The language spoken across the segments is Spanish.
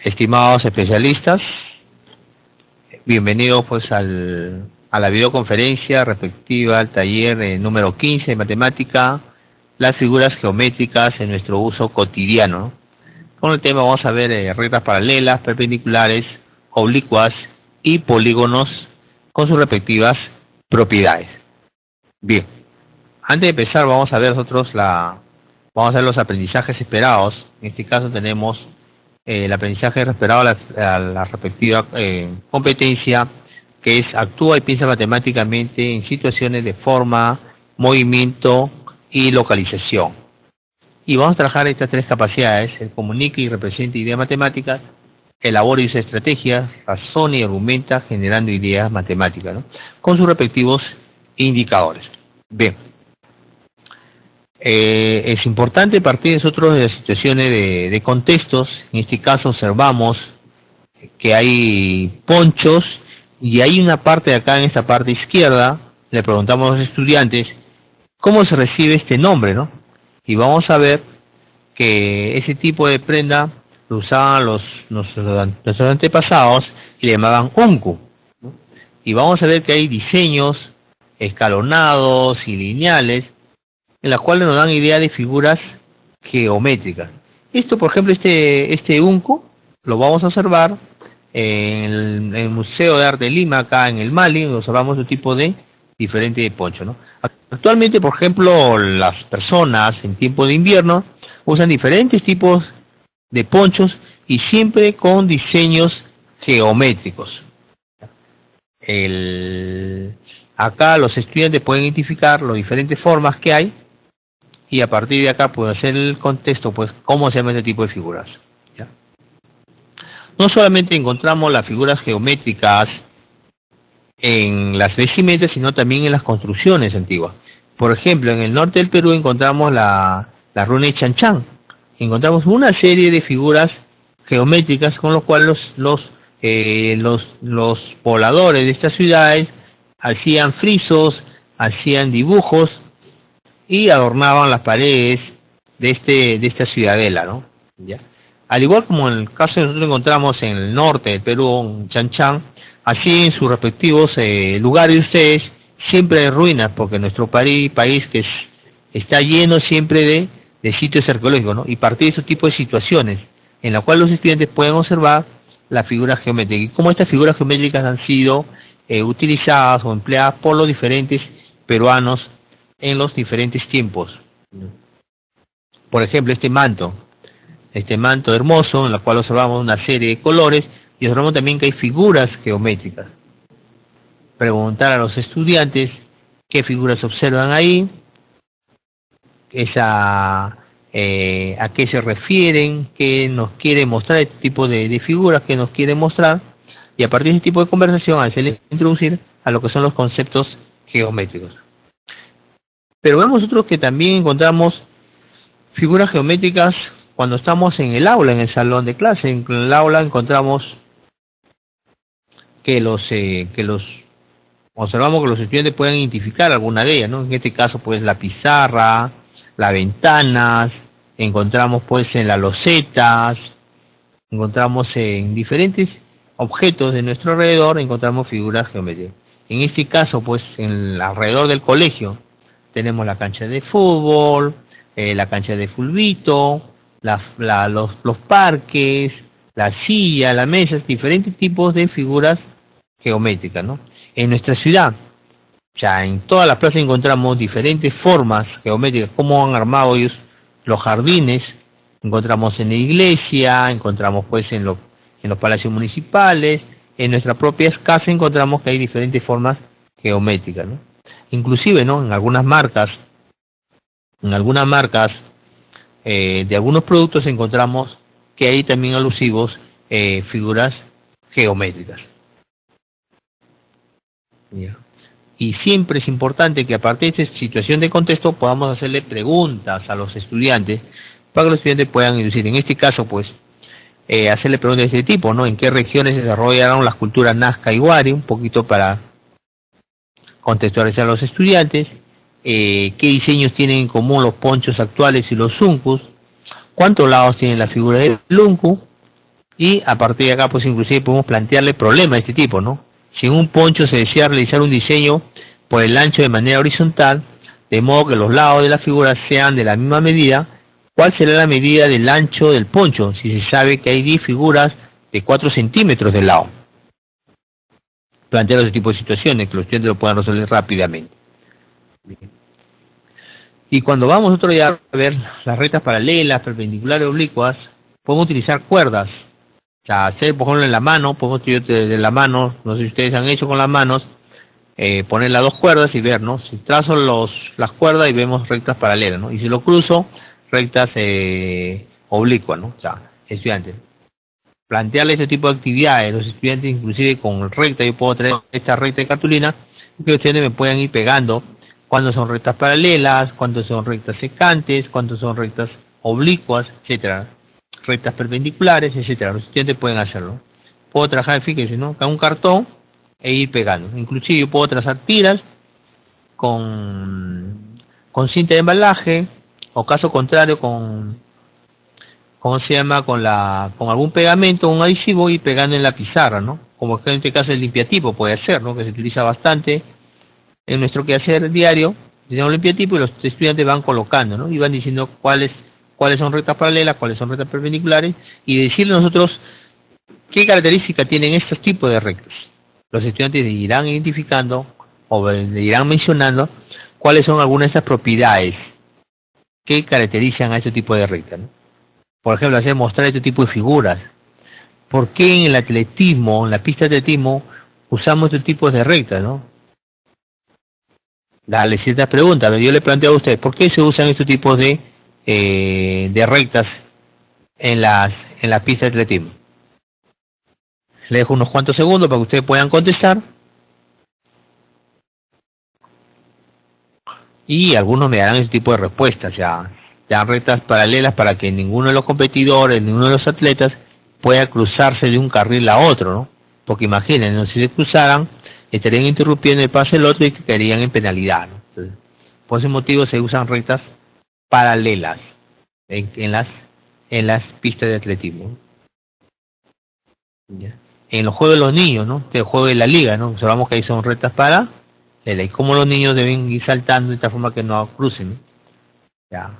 Estimados especialistas, bienvenidos pues a la videoconferencia respectiva al taller número 15 de matemática, las figuras geométricas en nuestro uso cotidiano, ¿no? Con el tema vamos a ver rectas paralelas, perpendiculares, oblicuas y polígonos con sus respectivas propiedades. Bien, antes de empezar vamos a ver los aprendizajes esperados. En este caso tenemos el aprendizaje esperado a la respectiva competencia, que es actúa y piensa matemáticamente en situaciones de forma, movimiento y localización. Y vamos a trabajar estas tres capacidades: el comunica y representa ideas matemáticas, elabora y usa estrategias, razona y argumenta generando ideas matemáticas, ¿no? Con sus respectivos indicadores. Bien. Es importante partir nosotros de las situaciones de contextos. En este caso observamos que hay ponchos y hay una parte de acá, en esta parte izquierda, le preguntamos a los estudiantes cómo se recibe este nombre, ¿no? Y vamos a ver que ese tipo de prenda lo usaban nuestros antepasados y le llamaban unku, ¿no? Y vamos a ver que hay diseños escalonados y lineales en las cuales nos dan idea de figuras geométricas. Esto, por ejemplo, este unku lo vamos a observar en el Museo de Arte de Lima, acá en el Mali, donde observamos un tipo de diferente de poncho, ¿no? Actualmente, por ejemplo, las personas en tiempo de invierno usan diferentes tipos de ponchos y siempre con diseños geométricos. Acá los estudiantes pueden identificar las diferentes formas que hay y a partir de acá puede hacer el contexto, pues, cómo se llama este tipo de figuras, ¿ya? No solamente encontramos las figuras geométricas en las vestimentas, sino también en las construcciones antiguas. Por ejemplo, en el norte del Perú encontramos la runa de Chanchán. Encontramos una serie de figuras geométricas con los cuales los pobladores de estas ciudades hacían frisos, hacían dibujos y adornaban las paredes de esta ciudadela, ¿no? ¿Ya? Al igual como en el caso que nosotros encontramos en el norte del Perú, en Chanchán, así en sus respectivos lugares de ustedes, siempre hay ruinas, porque nuestro país que está lleno siempre de sitios arqueológicos, ¿no? Y partir de esos tipos de situaciones en las cuales los estudiantes pueden observar las figuras geométricas y cómo estas figuras geométricas han sido utilizadas o empleadas por los diferentes peruanos en los diferentes tiempos. Por ejemplo, este manto hermoso, en el cual observamos una serie de colores y observamos también que hay figuras geométricas. Preguntar a los estudiantes qué figuras observan ahí, a qué se refieren, qué nos quiere mostrar este tipo de figuras, qué nos quiere mostrar, y a partir de este tipo de conversación hacerles introducir a lo que son los conceptos geométricos. Pero vemos nosotros que también encontramos figuras geométricas cuando estamos en el aula, en el salón de clase. En el aula encontramos que observamos que los estudiantes pueden identificar alguna de ellas, ¿no? En este caso, pues, la pizarra, las ventanas, encontramos pues en las losetas, encontramos en diferentes objetos de nuestro alrededor, encontramos figuras geométricas. En este caso, pues, alrededor del colegio tenemos la cancha de fútbol, la cancha de fulbito, los parques, la silla, la mesa, diferentes tipos de figuras geométricas, ¿no? En nuestra ciudad, ya en todas las plazas encontramos diferentes formas geométricas, cómo han armado ellos los jardines. Encontramos en la iglesia, encontramos pues en los palacios municipales, en nuestras propias casas encontramos que hay diferentes formas geométricas, ¿no? Inclusive, ¿no?, en algunas marcas de algunos productos encontramos que hay también alusivos figuras geométricas. ¿Ya? Y siempre es importante que a partir de esta situación de contexto podamos hacerle preguntas a los estudiantes para que los estudiantes puedan inducir. En este caso, pues, hacerle preguntas de este tipo, ¿no? ¿En qué regiones se desarrollaron las culturas Nazca y Wari? Un poquito para contextualizar a los estudiantes. ¿Qué diseños tienen en común los ponchos actuales y los unkus? ¿Cuántos lados tiene la figura del unku? Y a partir de acá, pues inclusive podemos plantearle problemas de este tipo, ¿no? Si en un poncho se desea realizar un diseño por el ancho de manera horizontal, de modo que los lados de la figura sean de la misma medida, ¿cuál será la medida del ancho del poncho si se sabe que hay 10 figuras de 4 centímetros de lado? Plantear ese tipo de situaciones que los estudiantes lo puedan resolver rápidamente. Y cuando vamos nosotros ya a ver las rectas paralelas, perpendiculares, oblicuas, podemos utilizar cuerdas. O sea, hacer, por ejemplo, en la mano, podemos utilizar de la mano, no sé si ustedes han hecho con las manos, poner las dos cuerdas y ver, ¿no? Si trazo las cuerdas y vemos rectas paralelas, ¿no? Y si lo cruzo, rectas oblicuas, ¿no? O sea, estudiantes. Plantearle este tipo de actividades, los estudiantes inclusive con recta, yo puedo traer esta recta de cartulina, que los estudiantes me puedan ir pegando cuándo son rectas paralelas, cuándo son rectas secantes, cuándo son rectas oblicuas, etcétera, rectas perpendiculares, etcétera. Los estudiantes pueden hacerlo. Puedo trabajar, fíjense, ¿no? Con un cartón e ir pegando. Inclusive yo puedo trazar tiras con cinta de embalaje, o caso contrario con ¿cómo se llama? Con algún pegamento, un adhesivo, y pegando en la pizarra, ¿no? Como que en este caso el limpiatipo puede ser, ¿no? Que se utiliza bastante en nuestro quehacer diario. Tenemos un limpiatipo y los estudiantes van colocando, ¿no? Y van diciendo cuáles son rectas paralelas, cuáles son rectas perpendiculares, y decirle nosotros qué características tienen estos tipos de rectas. Los estudiantes irán identificando o irán mencionando cuáles son algunas de esas propiedades que caracterizan a este tipo de rectas, ¿no? Por ejemplo, hacer mostrar este tipo de figuras. ¿Por qué en el atletismo, en la pista de atletismo, usamos este tipo de rectas, no? Dale ciertas preguntas. Yo le planteo a ustedes, ¿por qué se usan estos tipos de rectas en la pista de atletismo? Le dejo unos cuantos segundos para que ustedes puedan contestar. Y algunos me darán ese tipo de respuestas, ya rectas paralelas para que ninguno de los competidores, ninguno de los atletas pueda cruzarse de un carril a otro, ¿no? Porque imaginen, ¿no? Si se cruzaran, estarían interrumpiendo el pase del otro y caerían en penalidad, ¿no? Entonces, por ese motivo se usan rectas paralelas en las pistas de atletismo. ¿Ya? En los juegos de los niños, ¿no? El juego de la liga, ¿no? Observamos que ahí son rectas paralelas y cómo los niños deben ir saltando de esta forma que no crucen, ¿no? Ya.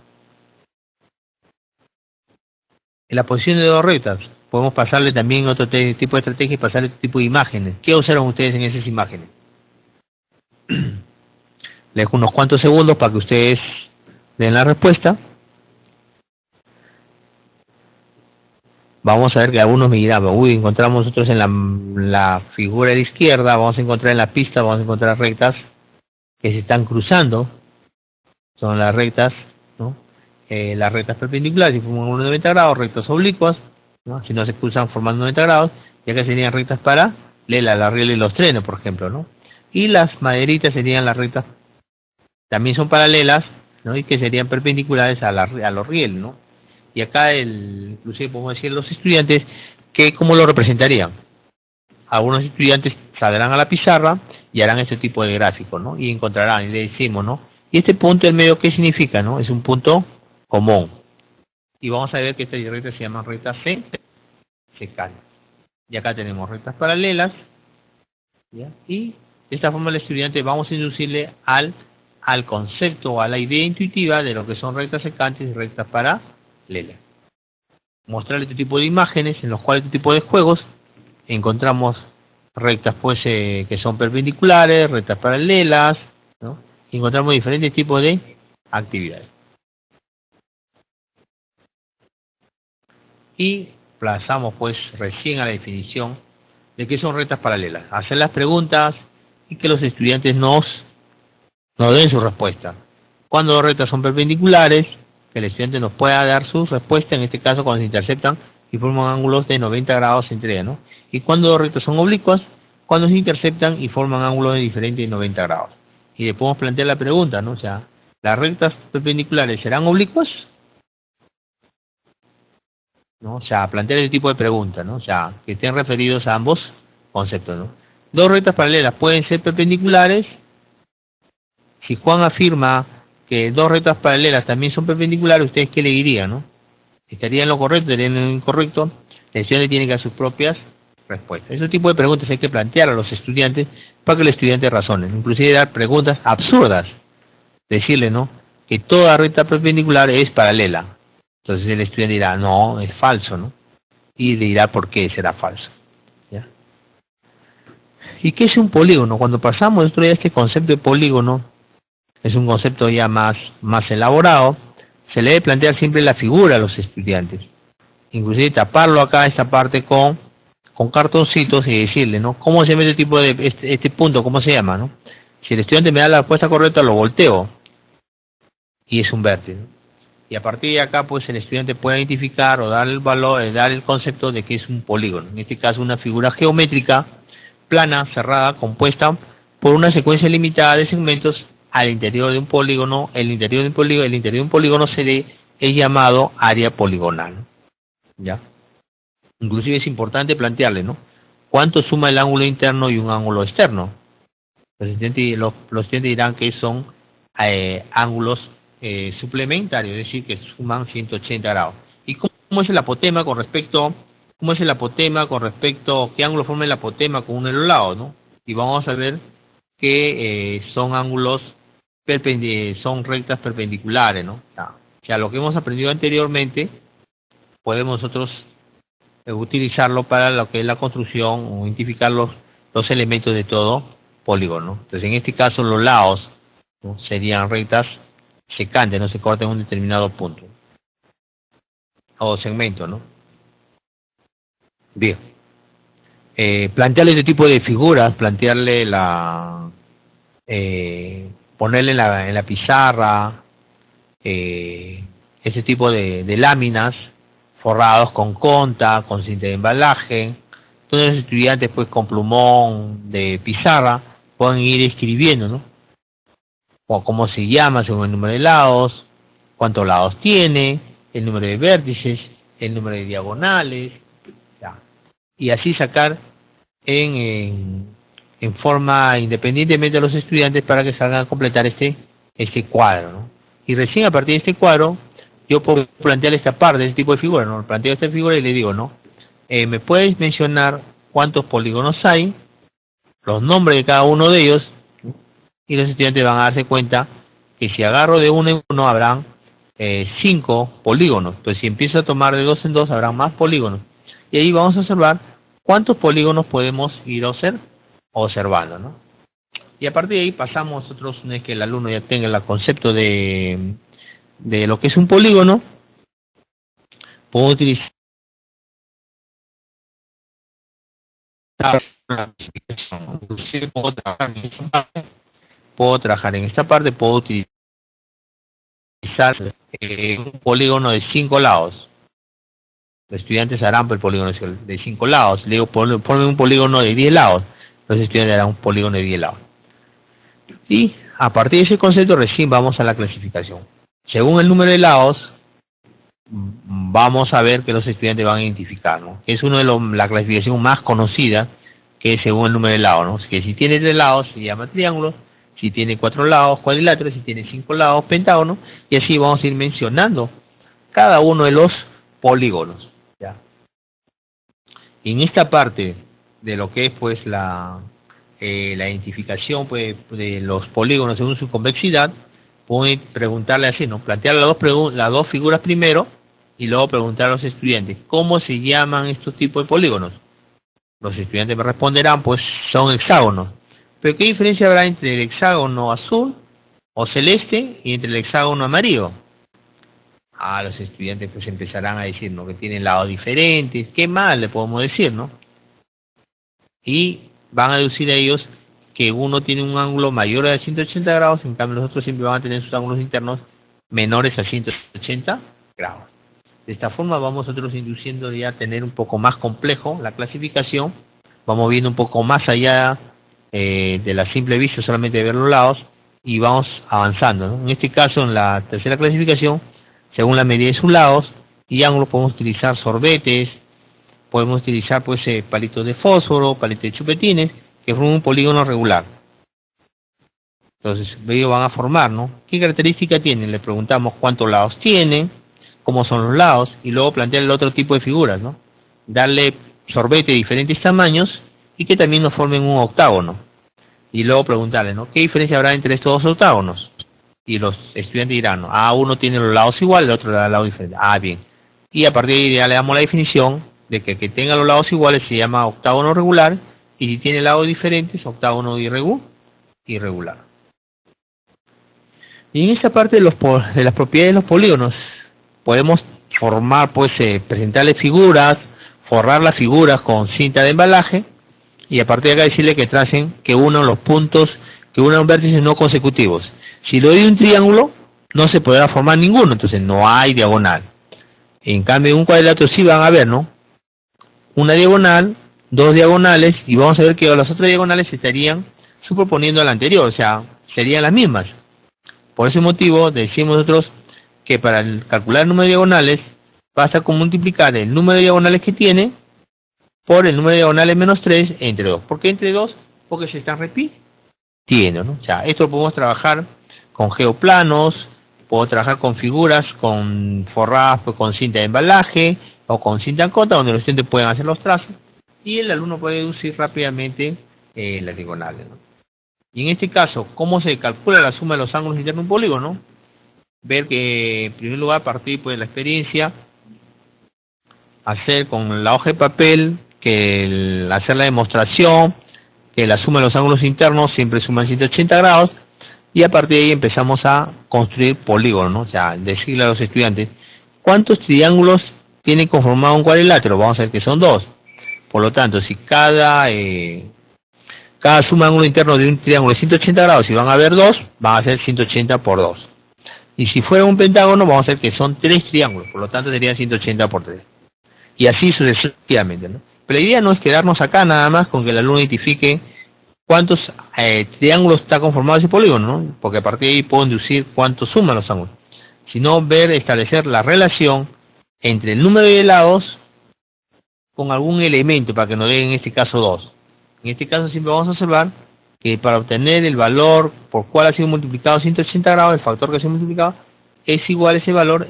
En la posición de dos rectas, podemos pasarle también otro tipo de estrategia y pasarle este tipo de imágenes. ¿Qué observan ustedes en esas imágenes? Les dejo unos cuantos segundos para que ustedes den la respuesta. Vamos a ver que algunos me dirán, encontramos nosotros en la figura de la izquierda, vamos a encontrar en la pista, vamos a encontrar rectas que se están cruzando. Son las rectas, ¿no? Las rectas perpendiculares y forman unos 90 grados, rectas oblicuas, ¿no? Si no se cruzan formando 90 grados, ya que serían rectas paralelas, la riel y los trenes, por ejemplo, ¿no? Y las maderitas serían las rectas, también son paralelas, ¿no? Y que serían perpendiculares a los rieles, ¿no? Y acá inclusive podemos decir los estudiantes que cómo lo representarían. Algunos estudiantes saldrán a la pizarra y harán este tipo de gráfico, ¿no? Y encontrarán, y le decimos, ¿no? Y este punto en medio, ¿qué significa, no? Es un punto común. Y vamos a ver que estas rectas se llaman rectas secante. Y acá tenemos rectas paralelas, ¿ya? Y de esta forma el estudiante vamos a inducirle al concepto o a la idea intuitiva de lo que son rectas secantes y rectas paralelas. Mostrarle este tipo de imágenes en los cuales este tipo de juegos encontramos rectas pues que son perpendiculares, rectas paralelas, ¿no? Y encontramos diferentes tipos de actividades. Y pasamos pues recién a la definición de qué son rectas paralelas. Hacer las preguntas y que los estudiantes nos den su respuesta. Cuando las rectas son perpendiculares, que el estudiante nos pueda dar su respuesta, en este caso cuando se interceptan y forman ángulos de 90 grados entre ellas, ¿no? Y cuando las rectas son oblicuas, cuando se interceptan y forman ángulos de diferentes 90 grados. Y le podemos plantear la pregunta, ¿no? O sea, ¿las rectas perpendiculares serán oblicuas? ¿No? O sea, plantear ese tipo de preguntas, ¿no? O sea, que estén referidos a ambos conceptos, ¿no? Dos rectas paralelas pueden ser perpendiculares. Si Juan afirma que dos rectas paralelas también son perpendiculares, ¿ustedes qué le dirían, no? ¿Estaría en lo correcto, estaría en lo incorrecto? el estudiante tiene que dar sus propias respuestas. Ese tipo de preguntas hay que plantear a los estudiantes para que el estudiante razone, inclusive dar preguntas absurdas, decirle, ¿no?, que toda recta perpendicular es paralela. Entonces el estudiante dirá, no, es falso, ¿no? Y le dirá por qué será falso. ¿Ya? ¿Y qué es un polígono? Cuando pasamos otro día este concepto de polígono, es un concepto ya más elaborado, se le debe plantear siempre la figura a los estudiantes. Inclusive taparlo acá, esta parte, con cartoncitos y decirle, ¿no?, cómo se llama este tipo de, este punto, cómo se llama, ¿no? Si el estudiante me da la respuesta correcta, lo volteo y es un vértice, ¿no? Y a partir de acá, pues el estudiante puede identificar o dar el valor, dar el concepto de que es un polígono. En este caso, una figura geométrica plana, cerrada, compuesta por una secuencia limitada de segmentos al interior de un polígono. El interior de un polígono es llamado área poligonal. ¿Ya? Inclusive es importante plantearle, ¿no?, cuánto suma el ángulo interno y un ángulo externo. Los estudiantes dirán que son ángulos suplementarios, es decir, que suman 180 grados. ¿Y cómo es el apotema con respecto, qué ángulo forma el apotema con uno de los lados, ¿no? Y vamos a ver que son ángulos son rectas perpendiculares, ¿no? O sea, lo que hemos aprendido anteriormente podemos nosotros utilizarlo para lo que es la construcción o identificar los elementos de todo polígono. Entonces, en este caso, los lados, ¿no?, serían rectas secantes, no se cortan en un determinado punto o segmento, ¿no? Bien. Plantearle este tipo de figuras, plantearle ponerle en la pizarra ese tipo de láminas forrados con conta, con cinta de embalaje. Entonces los estudiantes, pues, con plumón de pizarra pueden ir escribiendo, ¿no?, o cómo se llama según el número de lados, cuántos lados tiene, el número de vértices, el número de diagonales, ya. Y así sacar en forma independientemente de los estudiantes para que salgan a completar este cuadro, ¿no? Y recién a partir de este cuadro yo puedo plantear esta parte, este tipo de figura, ¿no? Planteo esta figura y le digo, ¿no?, ¿me puedes mencionar cuántos polígonos hay, los nombres de cada uno de ellos? Y los estudiantes van a darse cuenta que si agarro de uno en uno habrán 5 polígonos. Entonces, si empiezo a tomar de 2 en 2 habrán más polígonos. Y ahí vamos a observar cuántos polígonos podemos ir observando, ¿no? Y a partir de ahí pasamos nosotros, una vez que el alumno ya tenga el concepto de lo que es un polígono, puedo utilizar inclusive puedo trabajar en esta parte, puedo utilizar un polígono de 5 lados. Los estudiantes harán el polígono de 5 lados. Le digo, ponme un polígono de 10 lados. Los estudiantes harán un polígono de 10 lados. Y a partir de ese concepto recién vamos a la clasificación. Según el número de lados, vamos a ver que los estudiantes van a identificar, ¿no? Es una de la clasificación más conocida, que es según el número de lados, ¿no? Que si tiene 3 lados se llama triángulo, si tiene 4 lados cuadrilátero, si tiene 5 lados pentágono, y así vamos a ir mencionando cada uno de los polígonos, ¿ya? Y en esta parte de lo que es, pues, la identificación, pues, de los polígonos según su convexidad, pueden preguntarle así, ¿no? Plantear las dos figuras primero y luego preguntar a los estudiantes ¿cómo se llaman estos tipos de polígonos? Los estudiantes me responderán, pues son hexágonos. Pero ¿qué diferencia habrá entre el hexágono azul o celeste y entre el hexágono amarillo? Los estudiantes pues empezarán a decir, ¿no?, que tienen lados diferentes. ¿Qué más le podemos decir, no? Y van a deducir a ellos que uno tiene un ángulo mayor a 180 grados, en cambio los otros siempre van a tener sus ángulos internos menores a 180 grados. De esta forma vamos nosotros induciendo ya a tener un poco más complejo la clasificación, vamos viendo un poco más allá de la simple vista solamente de ver los lados y vamos avanzando, ¿no? En este caso, en la tercera clasificación, según la medida de sus lados y ángulos, podemos utilizar sorbetes, podemos utilizar pues palitos de fósforo, palitos de chupetines, que forman un polígono regular. Entonces, ellos van a formar, ¿no? ¿Qué característica tienen? Le preguntamos cuántos lados tienen, cómo son los lados, y luego plantear el otro tipo de figuras, ¿no? darle sorbete de diferentes tamaños y que también nos formen un octágono. Y luego preguntarle, ¿no? ¿Qué diferencia habrá entre estos dos octágonos? Y los estudiantes dirán, ¿no? Uno tiene los lados iguales, el otro el lado diferente. Bien. Y a partir de ahí ya le damos la definición de que el que tenga los lados iguales se llama octágono regular, y si tiene lados diferentes, octágono irregular. Y en esta parte de las propiedades de los polígonos, podemos formar, pues, presentarles figuras, forrar las figuras con cinta de embalaje, y a partir de acá decirle que tracen, que unan los puntos, que unan vértices no consecutivos. Si le doy un triángulo, no se podrá formar ninguno, entonces no hay diagonal. En cambio, en un cuadrilátero sí van a ver, ¿no? Una diagonal, dos diagonales, y vamos a ver que las otras diagonales se estarían superponiendo a la anterior, o sea, serían las mismas. Por ese motivo, decimos nosotros que para calcular el número de diagonales, basta con multiplicar el número de diagonales que tiene por el número de diagonales menos 3 entre 2. ¿Por qué entre 2? Porque se están repitiendo, ¿no? O sea, esto lo podemos trabajar con geoplanos, puedo trabajar con figuras con forradas pues, con cinta de embalaje o con cinta cota, donde los estudiantes pueden hacer los trazos y el alumno puede deducir rápidamente las diagonales, ¿no? Y en este caso, ¿cómo se calcula la suma de los ángulos internos de un polígono? Ver que, en primer lugar, a partir pues, de la experiencia, hacer con la hoja de papel, hacer la demostración, que la suma de los ángulos internos siempre suman 180 grados, y a partir de ahí empezamos a construir polígonos, ¿no? O sea, decirle a los estudiantes, ¿cuántos triángulos tiene conformado un cuadrilátero? Vamos a ver que son 2. Por lo tanto, si cada suma de ángulo interno de un triángulo es 180 grados y van a haber 2, van a ser 180 por 2. Y si fuera un pentágono, vamos a ver que son 3 triángulos, por lo tanto sería 180 por 3. Y así sucesivamente, ¿no? Pero la idea no es quedarnos acá nada más con que el alumno identifique cuántos triángulos está conformado ese polígono, ¿no? Porque a partir de ahí puedo deducir cuánto suman los ángulos. Sino establecer la relación entre el número de lados con algún elemento para que nos dé en este caso 2. En este caso siempre vamos a observar que para obtener el valor por cual ha sido multiplicado 180 grados, el factor que ha sido multiplicado, es igual a ese valor,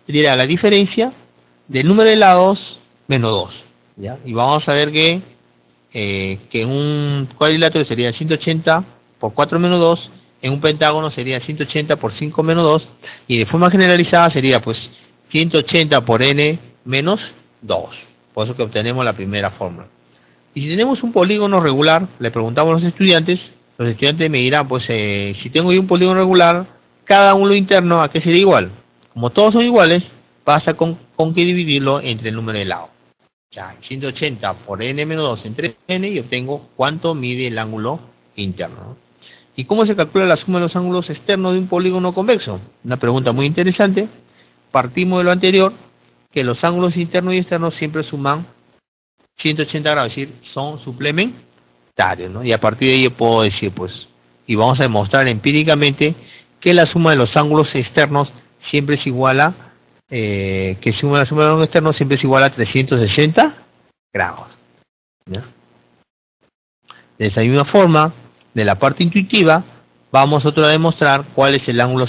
sería la diferencia del número de lados menos 2. ¿Ya? Y vamos a ver que en un cuadrilátero sería 180 por 4 menos 2, en un pentágono sería 180 por 5 menos 2, y de forma generalizada sería pues 180 por n menos 2. Por eso que obtenemos la primera fórmula. Y si tenemos un polígono regular, le preguntamos a los estudiantes me dirán, pues si tengo yo un polígono regular, cada ángulo interno, ¿a qué sería igual? Como todos son iguales, basta con que dividirlo entre el número de lados. Ya, 180 por n menos 2 entre n, y obtengo cuánto mide el ángulo interno, ¿no? ¿Y cómo se calcula la suma de los ángulos externos de un polígono convexo? Una pregunta muy interesante. Partimos de lo anterior, que los ángulos internos y externos siempre suman 180 grados, es decir, son suplementarios, ¿no? Y a partir de ahí puedo decir, pues, y vamos a demostrar empíricamente que la suma de los ángulos externos siempre es igual a la suma de los ángulos externos siempre es igual a 360 grados. ¿Ya? De esa misma forma, de la parte intuitiva, vamos nosotros a demostrar cuál es el ángulo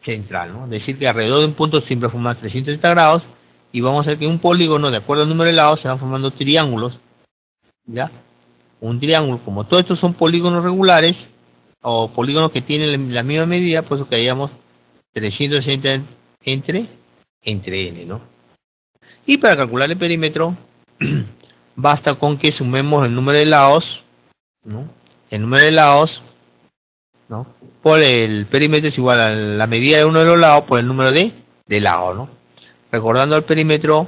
central, ¿no? Es decir, que alrededor de un punto siempre forma 360 grados, y vamos a ver que en un polígono, de acuerdo al número de lados, se van formando triángulos. ¿Ya? Un triángulo, como todos estos son polígonos regulares, o polígonos que tienen la misma medida, pues que hayamos 360 entre n, ¿no? Y para calcular el perímetro, basta con que sumemos el número de lados, ¿no? El número de lados, ¿no? Por el perímetro es igual a la medida de uno de los lados por el número de lados, ¿no? Recordando el perímetro,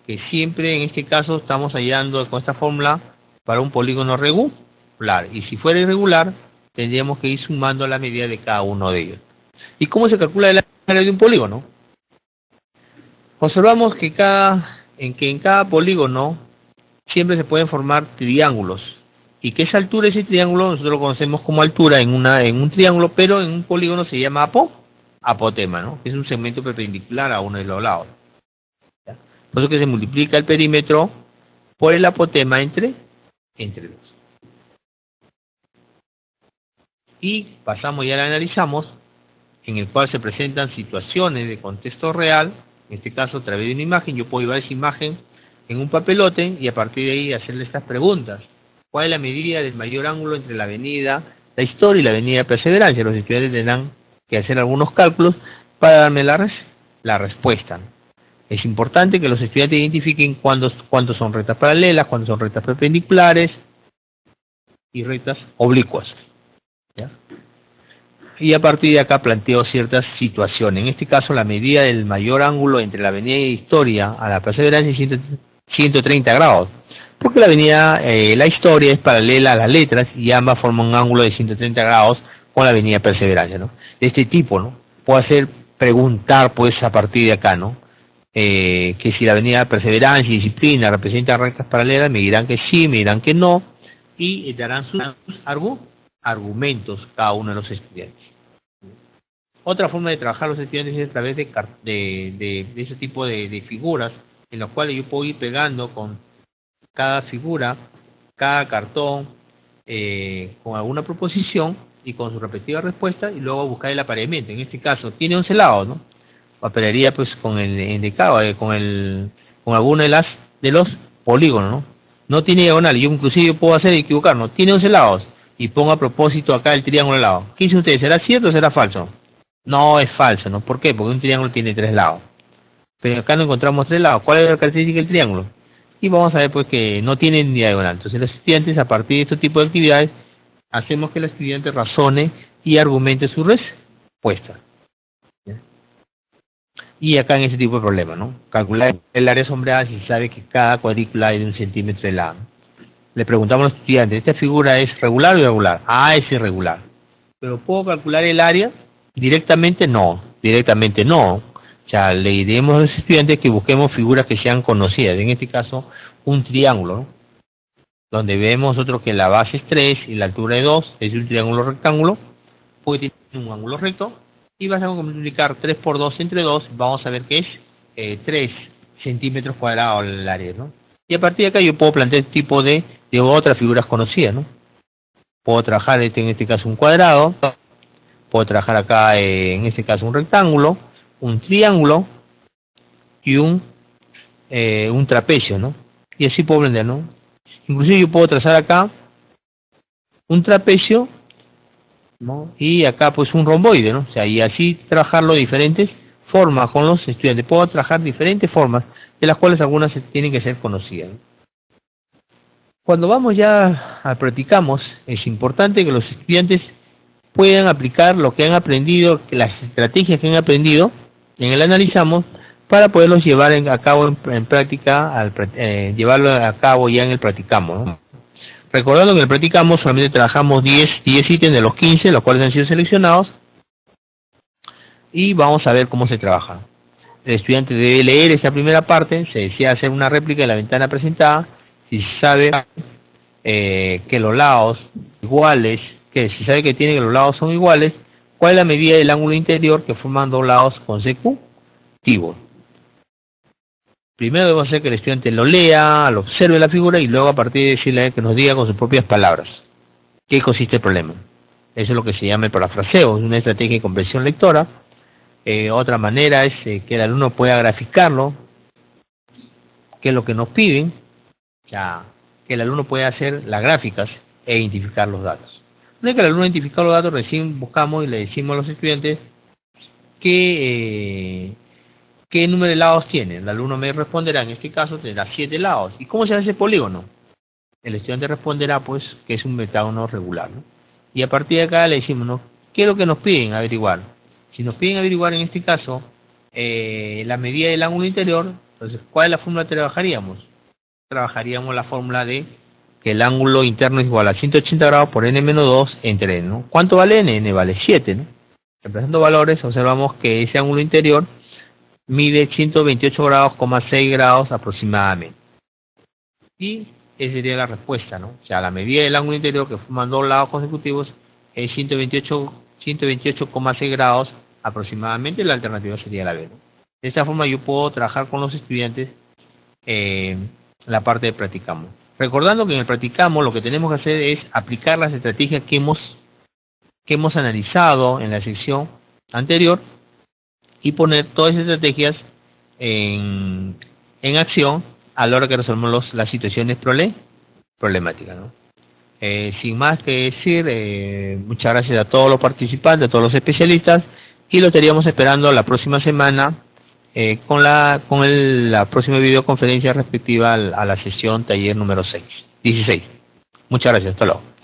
que siempre en este caso estamos hallando con esta fórmula para un polígono regular. Y si fuera irregular, tendríamos que ir sumando la medida de cada uno de ellos. ¿Y cómo se calcula el área de un polígono? Observamos que en cada polígono siempre se pueden formar triángulos. Y que esa altura de ese triángulo nosotros lo conocemos como altura en un triángulo, pero en un polígono se llama apotema, ¿no? Que es un segmento perpendicular a uno de los lados. ¿Ya? Por eso que se multiplica el perímetro por el apotema entre dos. Y pasamos, ya la analizamos, en el cual se presentan situaciones de contexto real, en este caso a través de una imagen. Yo puedo llevar esa imagen en un papelote y a partir de ahí hacerle estas preguntas. ¿Cuál es la medida del mayor ángulo entre la avenida La Historia y la avenida Perseverancia? Los estudiantes tendrán que hacer algunos cálculos para darme la respuesta. Es importante que los estudiantes identifiquen cuánto son rectas paralelas, cuánto son rectas perpendiculares y rectas oblicuas, ¿ya? Y a partir de acá planteo ciertas situaciones. En este caso, la medida del mayor ángulo entre la avenida Historia a la Perseverancia es 130 grados, porque la avenida La Historia es paralela a las letras y ambas forman un ángulo de 130 grados con la avenida Perseverancia, ¿no? De este tipo, ¿no? Puedo preguntar, pues, a partir de acá, ¿no? Que si la avenida Perseverancia y Disciplina representan rectas paralelas, me dirán que sí, me dirán que no, y darán sus argumentos cada uno de los estudiantes. Otra forma de trabajar los estudiantes es a través de ese tipo de figuras, en las cuales yo puedo ir pegando con cada figura, cada cartón, con alguna proposición y con su respectiva respuesta, y luego buscar el apareamiento. En este caso, tiene 11 lados, ¿no? Operaría pues con el indicado, con alguno de los polígonos, ¿no? No tiene diagonal, yo inclusive puedo hacer equivocarnos, tiene 11 lados, y pongo a propósito acá el triángulo al lado. ¿Qué dicen ustedes? ¿Será cierto o será falso? No, es falso, ¿no? ¿Por qué? Porque un triángulo tiene 3 lados. Pero acá no encontramos 3 lados. ¿Cuál es la característica del triángulo? Y vamos a ver pues que no tienen diagonal. Entonces los estudiantes, a partir de este tipo de actividades, hacemos que el estudiante razone y argumente su respuesta. Y acá en este tipo de problema, ¿no? Calcular el área sombreada si sabe que cada cuadrícula es de 1 centímetro de lado. Le preguntamos a los estudiantes, ¿esta figura es regular o irregular? Ah, es irregular. ¿Pero puedo calcular el área? Directamente no. O sea, le diremos a los estudiantes que busquemos figuras que sean conocidas. En este caso, un triángulo, ¿no? Donde vemos nosotros que la base es 3 y la altura es 2, es un triángulo rectángulo, porque tiene un ángulo recto, y vas a multiplicar 3 por 2 entre 2, vamos a ver que es 3 centímetros cuadrados el área, ¿no? Y a partir de acá yo puedo plantear este tipo de otras figuras conocidas, ¿no? Puedo trabajar en este caso un cuadrado, puedo trabajar acá en este caso un rectángulo, un triángulo y un trapecio, ¿no? Y así puedo plantear, ¿no? Inclusive yo puedo trazar acá un trapecio, ¿no? Y acá pues un romboide, ¿no? O sea, y así trabajarlo de diferentes formas con los estudiantes. Puedo trabajar diferentes formas, de las cuales algunas tienen que ser conocidas, ¿no? Cuando vamos ya a practicamos, es importante que los estudiantes puedan aplicar lo que han aprendido, las estrategias que han aprendido en el analizamos, para poderlos llevar a cabo en práctica, llevarlo a cabo ya en el practicamos, ¿no? Recordando que en el practicamos solamente trabajamos 10 ítems de los 15, los cuales han sido seleccionados, y vamos a ver cómo se trabaja. El estudiante debe leer esta primera parte, se desea hacer una réplica de la ventana presentada, si sabe que los lados iguales, que si sabe que tiene que los lados son iguales, ¿cuál es la medida del ángulo interior que forman dos lados consecutivos? Primero debemos hacer que el estudiante lo lea, lo observe la figura y luego a partir de decirle que nos diga con sus propias palabras qué consiste el problema. Eso es lo que se llama el parafraseo, es una estrategia de comprensión lectora. Otra manera es que el alumno pueda graficarlo, que es lo que nos piden, ya que el alumno pueda hacer las gráficas e identificar los datos. Una vez que el alumno identifica los datos, recién buscamos y le decimos a los estudiantes qué número de lados tiene. El alumno me responderá, en este caso tendrá 7 lados. ¿Y cómo se hace ese polígono? El estudiante responderá pues que es un pentágono regular, ¿no? Y a partir de acá le decimos, ¿no?, ¿qué es lo que nos piden averiguar? Si nos piden averiguar en este caso la medida del ángulo interior, entonces ¿cuál es la fórmula que trabajaríamos? Trabajaríamos la fórmula de que el ángulo interno es igual a 180 grados por n-2 entre n, ¿no? ¿Cuánto vale n? N vale 7, ¿no? Reemplazando valores, observamos que ese ángulo interior mide 128 grados, 6 grados aproximadamente. Y esa sería la respuesta, ¿no? O sea, la medida del ángulo interior que forman dos lados consecutivos es 128,6 grados aproximadamente. La alternativa sería la B, ¿no? De esta forma yo puedo trabajar con los estudiantes la parte de practicamos. Recordando que en el practicamos lo que tenemos que hacer es aplicar las estrategias que hemos analizado en la sección anterior y poner todas esas estrategias en acción a la hora que resolvemos las situaciones problemáticas, ¿no? Sin más que decir, muchas gracias a todos los participantes, a todos los especialistas, y lo estaríamos esperando la próxima semana con la próxima videoconferencia respectiva a la sesión taller número 16. Muchas gracias, hasta luego.